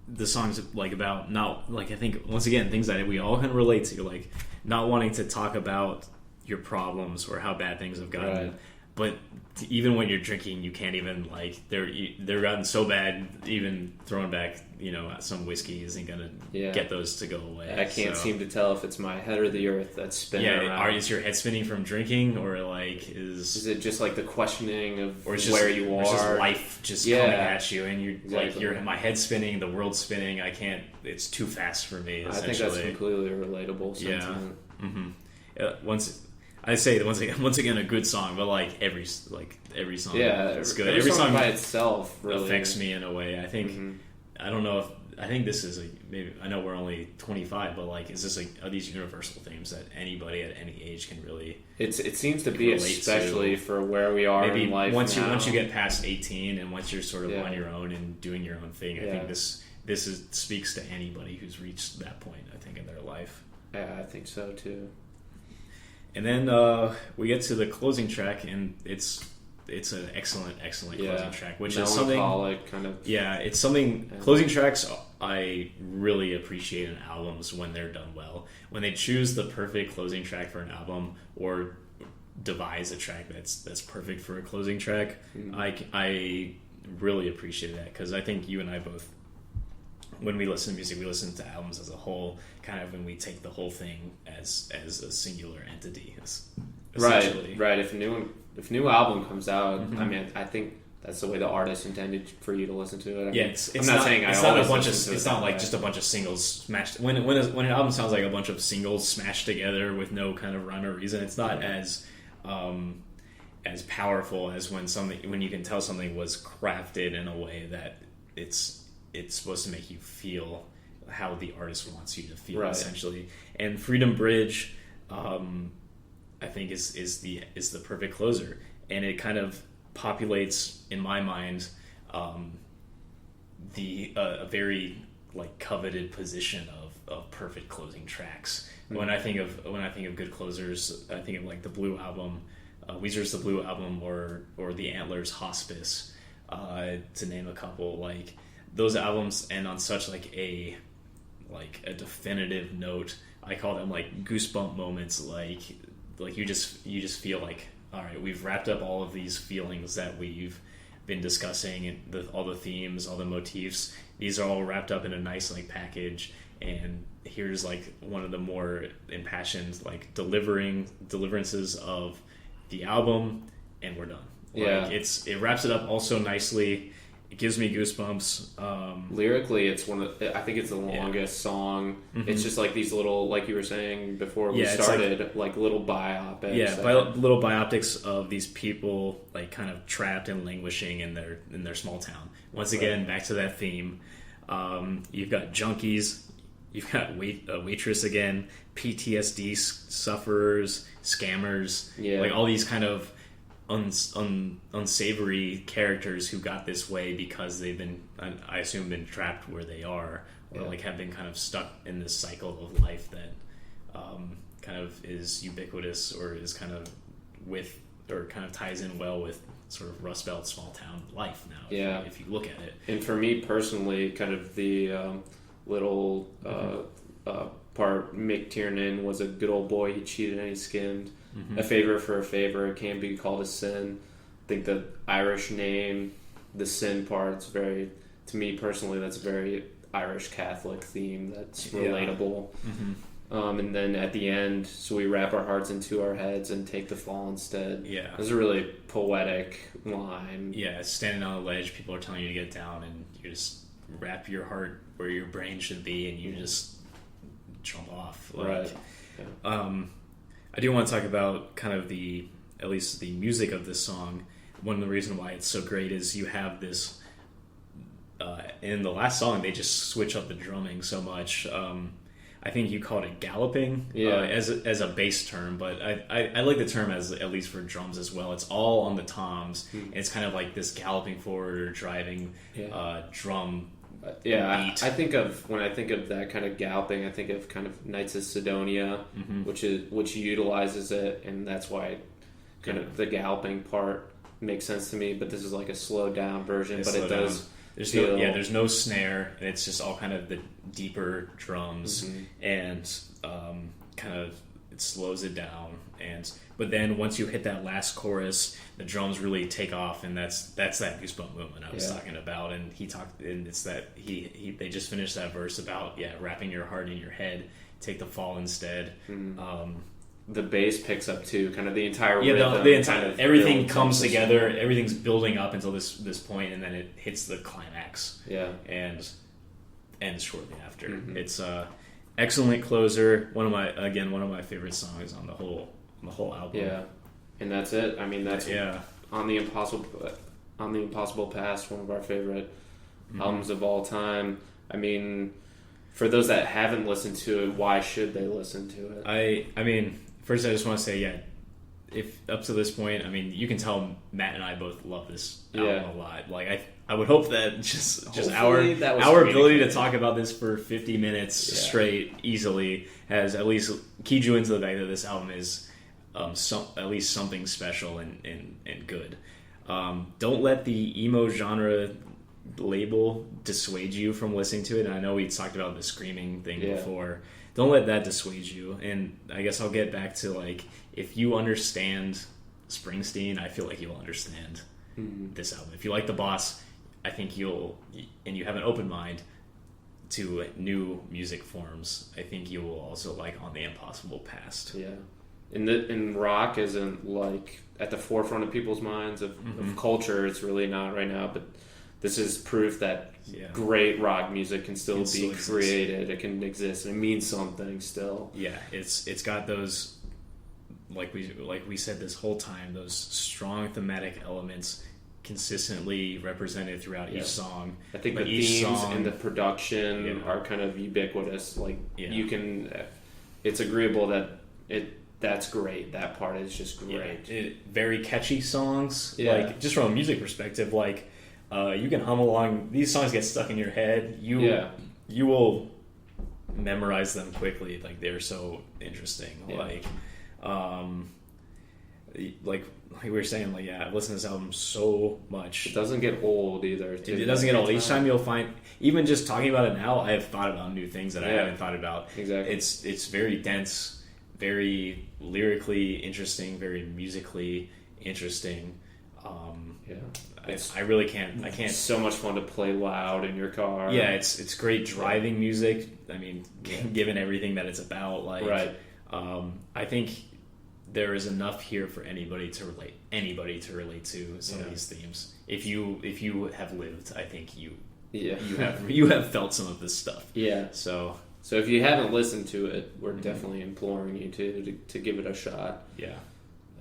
[SPEAKER 2] the song's like about not like I think once again things that we all can relate to, like not wanting to talk about your problems or how bad things have gotten. but even when you're drinking, you can't even like they're gotten so bad. Even throwing back, some whiskey isn't gonna get those to go away.
[SPEAKER 1] I can't seem to tell if it's my head or the earth that's spinning around.
[SPEAKER 2] Is your head spinning from drinking, or like is
[SPEAKER 1] it just like the questioning of
[SPEAKER 2] or
[SPEAKER 1] where you are?
[SPEAKER 2] It's just life just coming at you, and you're my head's spinning, the world's spinning. I can't. It's too fast for me.
[SPEAKER 1] I think that's completely relatable sentiment.
[SPEAKER 2] Yeah. Mm-hmm. Once again, a good song, but like every song, is good. Every song
[SPEAKER 1] by itself really
[SPEAKER 2] affects me in a way. I think I don't know if I think this is maybe I know we're only 25, but like is this are these universal themes that anybody at any age can really?
[SPEAKER 1] It seems to be especially for where we are in life
[SPEAKER 2] once
[SPEAKER 1] now.
[SPEAKER 2] you get past 18 and once you're sort of on your own and doing your own thing. I think this speaks to anybody who's reached that point. I think in their life.
[SPEAKER 1] Yeah, I think so too. And
[SPEAKER 2] then we get to the closing track, and it's an excellent closing track, which is something
[SPEAKER 1] kind of.
[SPEAKER 2] Yeah, it's something. Closing tracks I really appreciate in albums when they're done well. When they choose the perfect closing track for an album, or devise a track that's perfect for a closing track, I really appreciate that, because I think you and I both, when we listen to music, we listen to albums as a whole, kind of, and we take the whole thing as a singular entity.
[SPEAKER 1] Right. If a new album comes out, I mean, I think that's the way the artist intended for you to listen to it.
[SPEAKER 2] It's not just a bunch of singles smashed. When an album sounds like a bunch of singles smashed together with no kind of rhyme or reason, it's not as powerful as when you can tell something was crafted in a way that it's supposed to make you feel how the artist wants you to feel, essentially. And Freedom Bridge, I think is the perfect closer, and it kind of populates in my mind a very like coveted position of perfect closing tracks. When I think of good closers, I think of like the Blue Album, Weezer's The Blue Album, or the Antlers Hospice, to name a couple. Like those albums end on such like a definitive note. I call them like goosebump moments. Like you just feel like, all right, we've wrapped up all of these feelings that we've been discussing, and all the themes, all the motifs. These are all wrapped up in a nice like package, and here's like one of the more impassioned like deliverances of the album, and we're done. It wraps it up also nicely. It gives me goosebumps.
[SPEAKER 1] Lyrically, I think it's the longest song. Mm-hmm. It's just like these little, like you were saying before we started, like little biopics.
[SPEAKER 2] Yeah, little biopics of these people, like kind of trapped and languishing in their small town. Once again, back to that theme. You've got junkies, you've got a waitress again, PTSD sufferers, scammers, like all these kind of unsavory characters who got this way because they've been, I assume, been trapped where they are, or like have been kind of stuck in this cycle of life that kind of is ubiquitous, or is kind of kind of ties in well with sort of Rust Belt small town life now. If you look at it. And
[SPEAKER 1] for me personally, kind of the little part, Mick Tiernan was a good old boy. He cheated and he skimmed. Mm-hmm. A favor for a favor, it can be called a sin. I think the Irish name, the sin part's to me personally, that's a very Irish Catholic theme that's relatable. Mm-hmm. And then at the end, so we wrap our hearts into our heads and take the fall instead. Yeah. It was a really poetic line.
[SPEAKER 2] Yeah, standing on a ledge, people are telling you to get down, and you just wrap your heart where your brain should be, and you just jump off. Right. Yeah. I do want to talk about kind of at least the music of this song. One of the reasons why it's so great is you have this, in the last song, they just switch up the drumming so much. I think you called it galloping as a bass term, but I like the term as at least for drums as well. It's all on the toms. And it's kind of like this galloping forward or driving drum beat.
[SPEAKER 1] When I think of that kind of galloping, I think of kind of Knights of Sidonia, which utilizes it, and that's why kind of the galloping part makes sense to me. But this is like a slowed down version, but it does.
[SPEAKER 2] There's no snare, and it's just all kind of the deeper drums and kind of it slows it down, but then once you hit that last chorus, the drums really take off, and that's that goosebump moment I was talking about. And it's that they just finished that verse about wrapping your heart in your head, take the fall instead.
[SPEAKER 1] The bass picks up too, kind of the entire
[SPEAKER 2] rhythm. The entire everything comes together. Everything's building up until this point, and then it hits the climax. And ends shortly after. It's excellent closer. One of my favorite songs on the whole album.
[SPEAKER 1] Yeah, and that's it. I mean, that's on the Impossible Past, one of our favorite albums of all time. I mean, for those that haven't listened to it, why should they listen to it?
[SPEAKER 2] I mean, first I just want to say, if up to this point, I mean, you can tell Matt and I both love this album a lot. Like I would hope that just our ability to talk about this for 50 minutes straight easily has at least keyed you into the fact that this album is at least something special and good. Don't let the emo genre label dissuade you from listening to it. And I know we talked about the screaming thing before. Don't let that dissuade you. And I guess I'll get back to, like, if you understand Springsteen, I feel like you'll understand this album. If you like The Boss, I think and you have an open mind to new music forms, I think you will also like On the Impossible Past.
[SPEAKER 1] Yeah. And rock isn't, like, at the forefront of people's minds of culture. It's really not right now, but this is proof that great rock music can still be created. It can exist, and it means something still.
[SPEAKER 2] Yeah, it's got those, like we said this whole time, those strong thematic elements consistently represented throughout each song.
[SPEAKER 1] I think the themes and the production are kind of ubiquitous. Like you can, it's agreeable that that's great. That part is just great.
[SPEAKER 2] Very catchy songs. Like, just from a music perspective, like. You can hum along. These songs get stuck in your head. You will memorize them quickly. Like, they're so interesting. Like we were saying, like, I've listened to this album so much.
[SPEAKER 1] It doesn't get old either.
[SPEAKER 2] It doesn't get old. Each time you'll find, even just talking about it now, I have thought about new things that I haven't thought about.
[SPEAKER 1] Exactly.
[SPEAKER 2] It's very dense, very lyrically interesting, very musically interesting. I really can't. It's
[SPEAKER 1] so much fun to play loud in your car.
[SPEAKER 2] Yeah, it's great driving music. I mean, given everything that it's about, like, I think there is enough here for anybody to relate to some of these themes. If you have lived, I think you have felt some of this stuff.
[SPEAKER 1] Yeah.
[SPEAKER 2] So
[SPEAKER 1] if you haven't listened to it, we're definitely imploring you to give it a shot.
[SPEAKER 2] Yeah.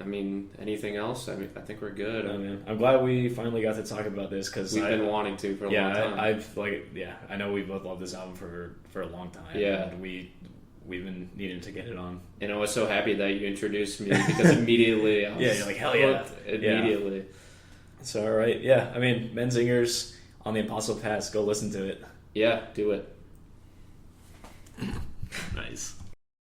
[SPEAKER 1] I mean, anything else? I mean, I think we're good.
[SPEAKER 2] I'm glad we finally got to talk about this, because
[SPEAKER 1] we've been wanting to for a long time.
[SPEAKER 2] I know we both love this album for a long time.
[SPEAKER 1] Yeah,
[SPEAKER 2] and we've been needing to get it on.
[SPEAKER 1] And I was so happy that you introduced me, because immediately I was
[SPEAKER 2] you're like, hell yeah,
[SPEAKER 1] immediately.
[SPEAKER 2] Yeah. So all right, yeah. I mean, Menzingers, On the Impossible Past. Go listen to it.
[SPEAKER 1] Yeah, do it.
[SPEAKER 2] Nice.